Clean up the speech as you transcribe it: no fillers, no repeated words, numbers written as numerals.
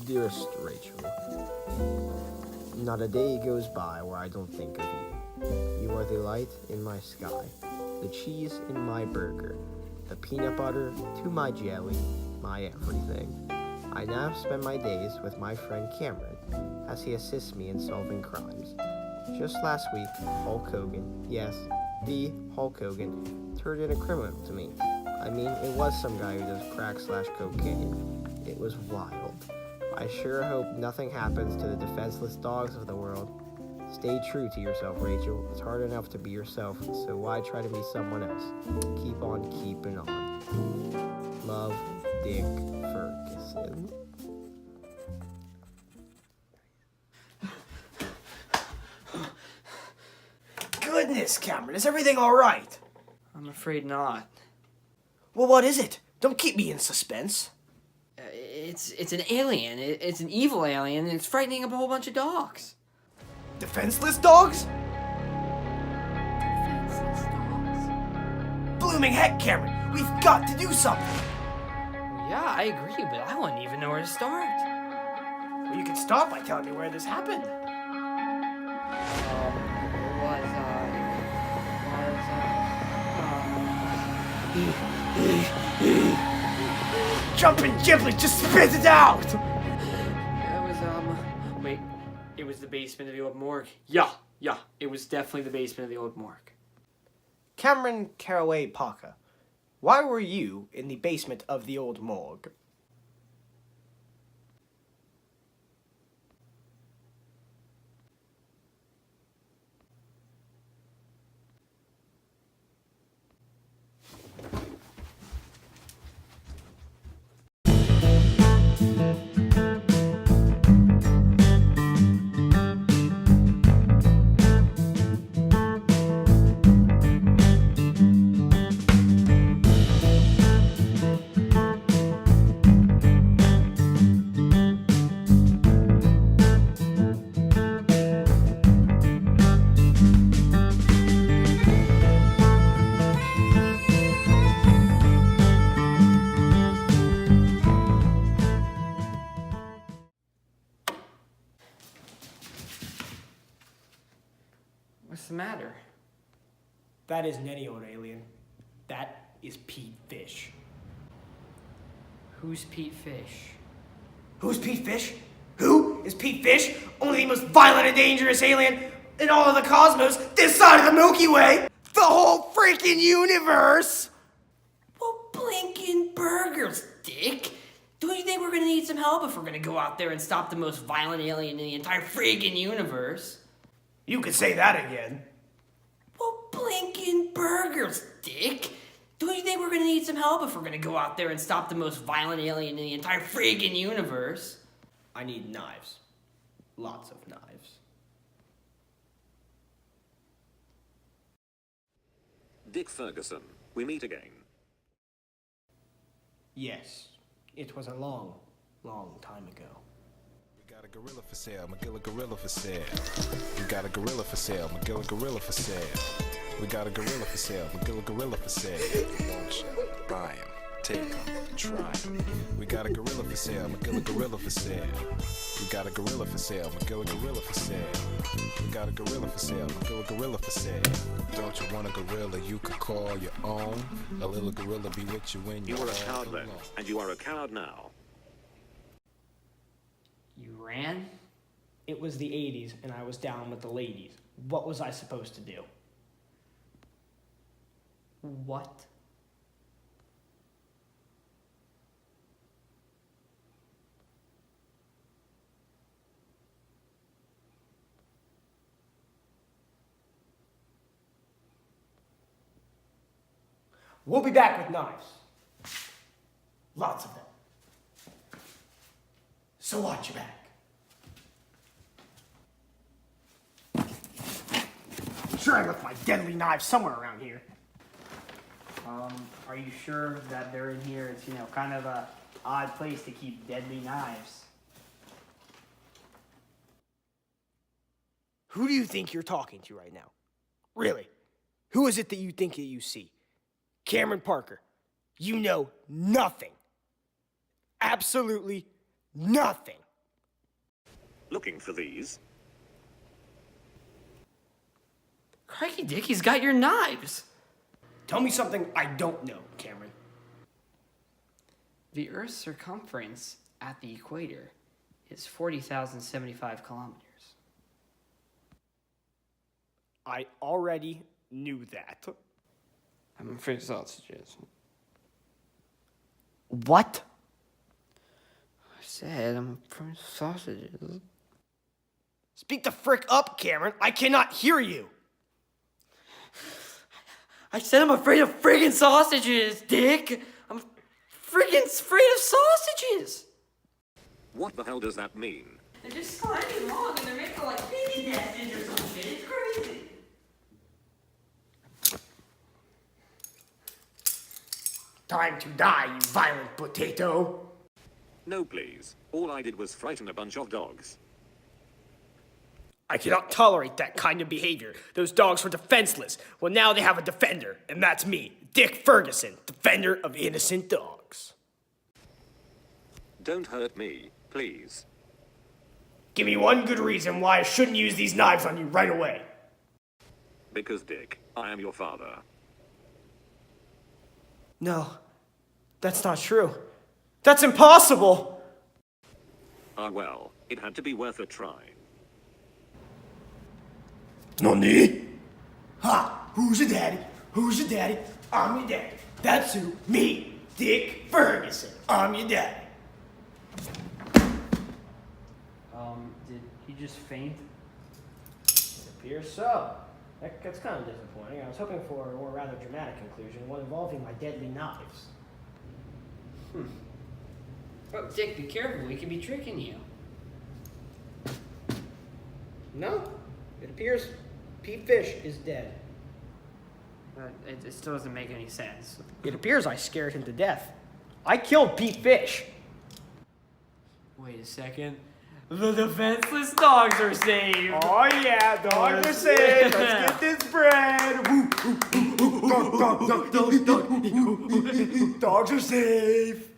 Dearest Rachel, not a day goes by where I don't think of you. You are the light in my sky, the cheese in my burger, the peanut butter to my jelly, my everything. I now spend my days with my friend Cameron as he assists me in solving crimes. Just last week, Hulk Hogan, yes, the Hulk Hogan, turned in a criminal to me. I mean, it was some guy who does crack/cocaine. It was wild. I sure hope nothing happens to the defenseless dogs of the world. Stay true to yourself, Rachel. It's hard enough to be yourself, so why try to be someone else? Keep on keeping on. Love, Dick Ferguson. Goodness, Cameron, is everything all right? I'm afraid not. Well, what is it? Don't keep me in suspense. It's an alien. It's an evil alien, and it's frightening up a whole bunch of dogs. Defenseless dogs? Defenseless dogs. Blooming heck, Cameron, we've got to do something. Yeah, I agree, but I wouldn't even know where to start. Well, you can start by telling me where this happened. Jumping Ghibli, just spit it out! It was the basement of the old morgue. Yeah, it was definitely the basement of the old morgue. Cameron Caraway Parker, why were you in the basement of the old morgue? What's the matter? That isn't any old alien. That is Pete Fish. Who's Pete Fish? Who's Pete Fish? Who is Pete Fish? Only the most violent and dangerous alien in all of the cosmos, this side of the Milky Way! The whole freaking universe! Well, blinking burgers, Dick. Don't you think we're gonna need some help if we're gonna go out there and stop the most violent alien in the entire friggin' universe? You could say that again. Well, blinking burgers, Dick. Don't you think we're gonna need some help if we're gonna go out there and stop the most violent alien in the entire friggin' universe? I need knives. Lots of knives. Dick Ferguson, we meet again. Yes, it was a long, long time ago. We got a gorilla for sale, McGill gorilla for sale. We got a gorilla for sale, McGill gorilla for sale. We got a gorilla for sale, McGill gorilla for sale. Don't you buy him, take him, try him. We got a gorilla for sale, McGill gorilla for sale. We got a gorilla for sale, McGill gorilla for sale. We got a gorilla for sale, McGill gorilla for sale. Don't you want a gorilla you could call your own? A little gorilla be with you when You you're were a all coward then, alone. and you are a coward now. You ran? It was the 80s and I was down with the ladies. What was I supposed to do? What? We'll be back with knives. Lots of them. So watch your back. I'm sure I left my deadly knives somewhere around here. Are you sure that they're in here? It's, kind of a odd place to keep deadly knives. Who do you think you're talking to right now? Really? Who is it that you think that you see? Cameron Parker. You know nothing. Absolutely nothing. Looking for these? Crikey, Dick, he's got your knives. Tell me something I don't know, Cameron. The Earth's circumference at the equator is 40,075 kilometers. I already knew that. I'm afraid sausages. What? I said I'm afraid of sausages. Speak the frick up, Cameron. I cannot hear you. I said I'm afraid of friggin' sausages, Dick! I'm friggin' afraid of sausages! What the hell does that mean? They're just sliding along and they're making like baby nesses or some shit. It's crazy. Time to die, you violent potato. No, please. All I did was frighten a bunch of dogs. I cannot tolerate that kind of behavior. Those dogs were defenseless. Well, now they have a defender, and that's me, Dick Ferguson, defender of innocent dogs. Don't hurt me, please. Give me one good reason why I shouldn't use these knives on you right away. Because, Dick, I am your father. No, that's not true. That's impossible. Ah, well, it had to be worth a try. Nani? Ha! Who's your daddy? Who's your daddy? I'm your daddy. That's who. Me, Dick Ferguson. I'm your daddy. Did he just faint? It appears so. That's kind of disappointing. I was hoping for a more rather dramatic conclusion, one involving my deadly knives. Oh, Dick, be careful. He could be tricking you. No, it appears Pete Fish is dead. It still doesn't make any sense. It appears I scared him to death. I killed Pete Fish. Wait a second. The defenseless dogs are saved. Oh yeah, dogs are saved. Let's get this bread. Woo, woo, woo, woo, dog, dog, dog, dog, dog. Dogs are safe.